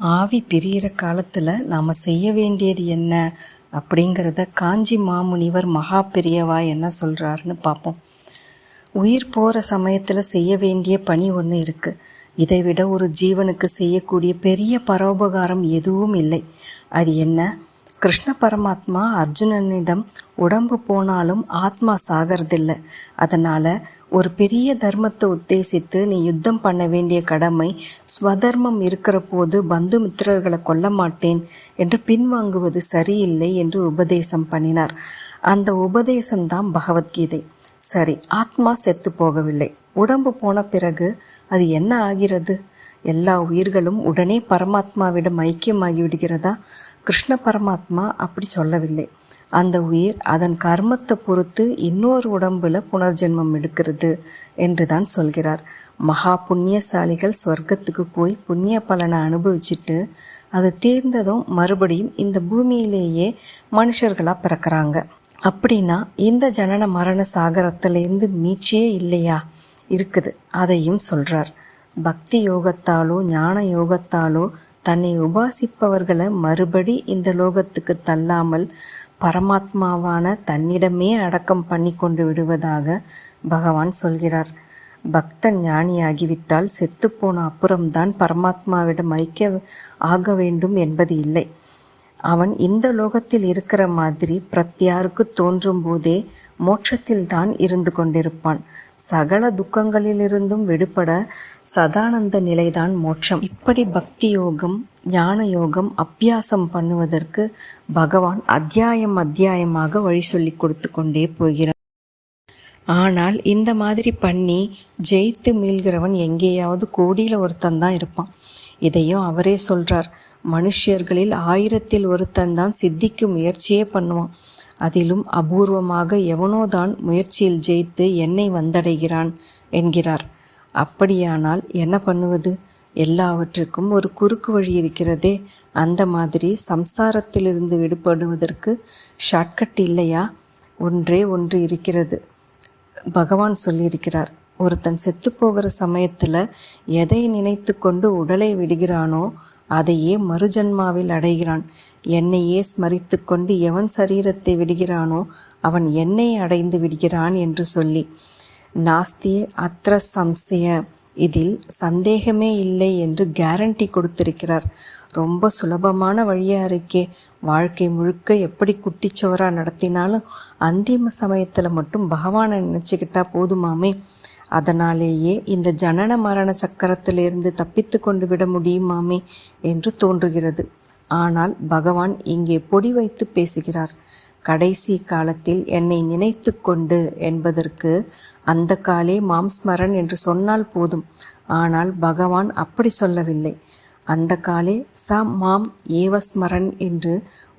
ஆவி பிரிகிற காலத்தில் நாம் செய்ய வேண்டியது என்ன அப்படிங்கிறத காஞ்சி மாமுனிவர் மகா பெரியவா என்ன சொல்கிறாருன்னு பார்ப்போம். உயிர் போகிற சமயத்தில் செய்ய வேண்டிய பணி ஒன்று இருக்குது. இதை விட ஒரு ஜீவனுக்கு செய்யக்கூடிய பெரிய பரோபகாரம் எதுவும் இல்லை. அது என்ன? கிருஷ்ண பரமாத்மா அர்ஜுனனிடம் உடம்பு போனாலும் ஆத்மா சாகிறதில்லை. அதனால் ஒரு பெரிய தர்மத்தை உத்தேசித்து நீ யுத்தம் பண்ண வேண்டிய கடமை ஸ்வதர்மம் இருக்கிற போது பந்து மித்திரர்களை கொல்ல மாட்டேன் என்று பின்வாங்குவது சரியில்லை என்று உபதேசம் பண்ணினார். அந்த உபதேசம்தான் பகவத்கீதை. சரி, ஆத்மா செத்து போகவில்லை. உடம்பு போன பிறகு அது என்ன ஆகிறது? எல்லா உயிர்களும் உடனே பரமாத்மாவிடம் ஐக்கியமாகி விடுகிறதா? கிருஷ்ண பரமாத்மா அப்படி சொல்லவில்லை. அந்த உயிர் அதன் கர்மத்தை பொறுத்து இன்னொரு உடம்புல புனர்ஜென்மம் எடுக்கிறது என்று தான் சொல்கிறார். மகா புண்ணியசாலிகள் சொர்க்கத்துக்கு போய் புண்ணிய பலனை அனுபவிச்சுட்டு அது தீர்ந்ததும் மறுபடியும் இந்த பூமியிலேயே மனுஷர்களாக பிறக்கிறாங்க. அப்படின்னா இந்த ஜனன மரண சாகரத்திலேருந்து மீட்சியே இல்லையா? இருக்குது. அதையும் சொல்கிறார். பக்தி யோகத்தாலோ ஞான யோகத்தாலோ தன்னை உபாசிப்பவர்களை மறுபடி இந்த லோகத்துக்கு தள்ளாமல் பரமாத்மாவான தன்னிடமே அடக்கம் பண்ணி கொண்டு விடுவதாக பகவான் சொல்கிறார். பக்தன் ஞானியாகிவிட்டால் செத்துப்போன அப்புறம்தான் பரமாத்மாவிடம் ஐக்கிய ஆக வேண்டும் என்பது இல்லை. அவன் இந்த லோகத்தில் இருக்கிற மாதிரி பிரத்யாருக்கு தோன்றும் போதே மோட்சத்தில் தான் இருந்து கொண்டிருப்பான். சகல துக்கங்களிலிருந்தும் விடுபட சதானந்த நிலைதான் மோட்சம். இப்படி பக்தி யோகம் ஞான யோகம் அபியாசம் பண்ணுவதற்கு பகவான் அத்தியாயமாக வழி சொல்லி கொடுத்து கொண்டே போகிறார். ஆனால் இந்த மாதிரி பண்ணி ஜெயித்து மீள்கிறவன் எங்கேயாவது கோடியில் ஒருத்தன் தான் இருப்பான். இதையும் அவரே சொல்றார். மனுஷர்களில் 1000ல் ஒருத்தன் தான் சித்திக்கு முயற்சியே பண்ணுவான். அதிலும் அபூர்வமாக எவனோதான் முயற்சியில் ஜெயித்து என்னை வந்தடைகிறான் என்கிறார். அப்படியானால் என்ன பண்ணுவது? எல்லாவற்றுக்கும் ஒரு குறுக்கு வழி இருக்கிறதே. அந்த மாதிரி சம்சாரத்திலிருந்து விடுபடுவதற்கு ஷார்ட்கட் இல்லையா? ஒன்றே ஒன்று இருக்கிறது. பகவான் சொல்லியிருக்கிறார். ஒருத்தன் செத்து போகிற சமயத்தில் எதை நினைத்து கொண்டு உடலை விடுகிறானோ அதையே மறுஜன்மாவில் அடைகிறான். என்னையே ஸ்மரித்து கொண்டு எவன் சரீரத்தை விடுகிறானோ அவன் என்னை அடைந்து விடுகிறான் என்று சொல்லி நாஸ்தியே அத்ர சம்சய, இதில் சந்தேகமே இல்லை என்று கேரண்டி கொடுத்திருக்கிறார். ரொம்ப சுலபமான வழியாக இருக்கே. வாழ்க்கை முழுக்க எப்படி குட்டிச்சோராக நடத்தினாலும் அந்திம சமயத்தில் மட்டும் பகவானை நினச்சிக்கிட்டா போதுமாமே. அதனாலேயே இந்த ஜனன மரண சக்கரத்திலிருந்து தப்பித்து கொண்டு விட முடியுமாமே என்று தோன்றுகிறது. ஆனால் பகவான் இங்கே பொடி வைத்து பேசுகிறார். கடைசி காலத்தில் என்னை நினைத்து கொண்டு என்பதற்கு அந்த காலே மாம் ஸ்மரன் என்று சொன்னால் போதும். ஆனால் பகவான் அப்படி சொல்லவில்லை. அந்த காலே ச மாம் ஏவ ஸ்மரன் என்று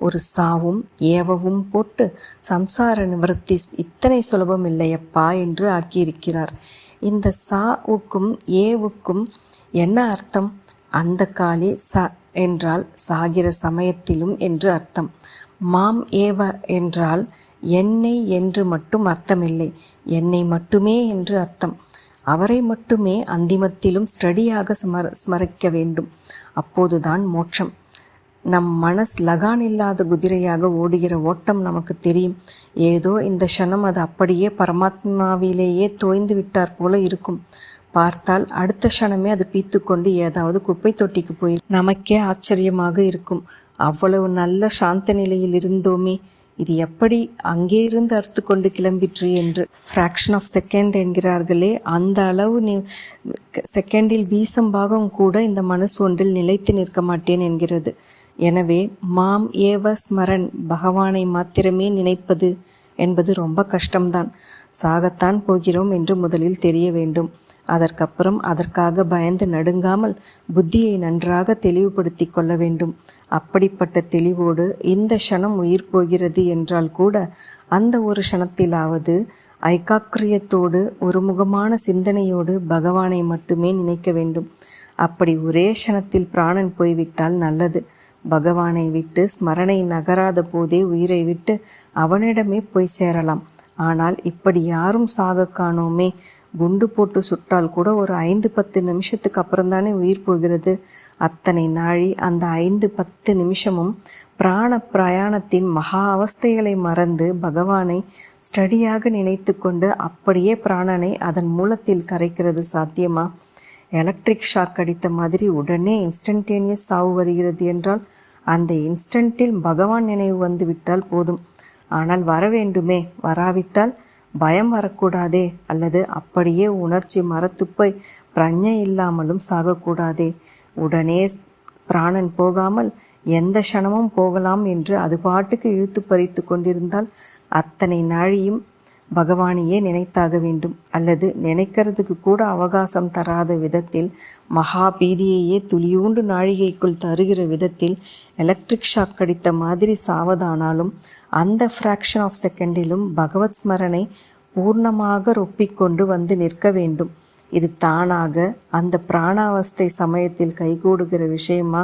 ஒரு சாவும் ஏவவும் போட்டு சம்சார நிவர்த்தி இத்தனை சுலபம் இல்லையப்பா என்று ஆக்கியிருக்கிறார். இந்த சாவுக்கும் ஏவுக்கும் என்ன அர்த்தம்? அந்த காலே ச என்றால் சாகிற சமயத்திலும் என்று அர்த்தம். மாம் ஏவ என்றால் என்னை என்று மட்டும் அர்த்தமில்லை, என்னை மட்டுமே என்று அர்த்தம். அவரை மட்டுமே அந்திமத்திலும் ஸ்டடியாக ஸ்மரிக்க வேண்டும். அப்போதுதான் மோட்சம். நம் மனஸ் லகான் இல்லாத குதிரையாக ஓடுகிற ஓட்டம் நமக்கு தெரியும். ஏதோ இந்த க்ஷணம் அது அப்படியே பரமாத்மாவிலேயே தோய்ந்து விட்டார் போல இருக்கும். பார்த்தால் அடுத்த க்ஷணமே அது பீத்து கொண்டு ஏதாவது குப்பை தொட்டிக்கு போய் நமக்கே ஆச்சரியமாக இருக்கும். அவ்வளவு நல்ல சாந்த நிலையில் இருந்தோமே, இது எப்படி அங்கே இருந்து அறுத்து கொண்டு கிளம்பிற்று என்று. ஃப்ராக்ஷன் ஆஃப் செகண்ட் என்கிறார்களே, அந்த அளவு செகண்டில் வீசம்பாகம் கூட இந்த மனசு ஒன்றில் நிலைத்து நிற்க மாட்டேன் என்கிறது. எனவே மாம் ஏவ ஸ்மரன், பகவானை மாத்திரமே நினைப்பது என்பது ரொம்ப கஷ்டம்தான். சாகத்தான் போகிறோம் என்று முதலில் தெரிய வேண்டும். அதற்கப்புறம் அதற்காக பயந்து நடுங்காமல் புத்தியை நன்றாக தெளிவுபடுத்தி கொள்ள வேண்டும். அப்படிப்பட்ட தெளிவோடு இந்த க்ஷணம் உயிர் போகிறது என்றால் கூட அந்த ஒரு க்ஷணத்திலாவது ஐகாக்கிரியத்தோடு ஒருமுகமான சிந்தனையோடு பகவானை மட்டுமே நினைக்க வேண்டும். அப்படி ஒரே க்ஷணத்தில் பிராணன் போய்விட்டால் நல்லது. பகவானை விட்டு ஸ்மரணை நகராத போதே உயிரை விட்டு அவனிடமே போய் சேரலாம். ஆனால் இப்படி யாரும் சாக காணோமே. குண்டு போட்டு சுட்டால் கூட ஒரு 5-10 நிமிஷத்துக்கு அப்புறம்தானே உயிர் போகிறது. அத்தனை நாழி அந்த 5-10 நிமிஷமும் பிராண பிரயாணத்தின் மகா அவஸ்தைகளை மறந்து பகவானை ஸ்டடியாக நினைத்து கொண்டு அப்படியே பிராணனை அதன் மூலத்தில் கரைக்கிறது சாத்தியமா? எலக்ட்ரிக் ஷாக் அடித்த மாதிரி உடனே இன்ஸ்டன்டேனியஸ் சாவு வருகிறது என்றால் அந்த இன்ஸ்டன்ட்டில் பகவான் நினைவு வந்து விட்டால் போதும். ஆனால் வர வேண்டுமே, வராவிட்டால் பயம் வரக்கூடாதே, அல்லது அப்படியே உணர்ச்சி மரத்துப்போய் பிரஞை இல்லாமலும் சாகக்கூடாதே. உடனே பிராணன் போகாமல் எந்த க்ஷணமும் போகலாம் என்று அது பாட்டுக்கு இழுத்து பறித்து கொண்டிருந்தால் அத்தனை நாழியும் பகவானையே நினைத்தாக வேண்டும். அல்லது நினைக்கிறதுக்கு கூட அவகாசம் தராத விதத்தில் மகா பீதியையே துளியூண்டு நாழிகைக்குள் தருகிற விதத்தில் எலக்ட்ரிக் ஷாக் அடித்த மாதிரி சாவதானாலும் அந்த ஃப்ராக்ஷன் ஆஃப் செகண்டிலும் பகவத் ஸ்மரணை பூர்ணமாக ரொப்பிக்கொண்டு வந்து நிற்க வேண்டும். இது தானாக அந்த பிராணாவஸ்தை சமயத்தில் கைகூடுகிற விஷயமா?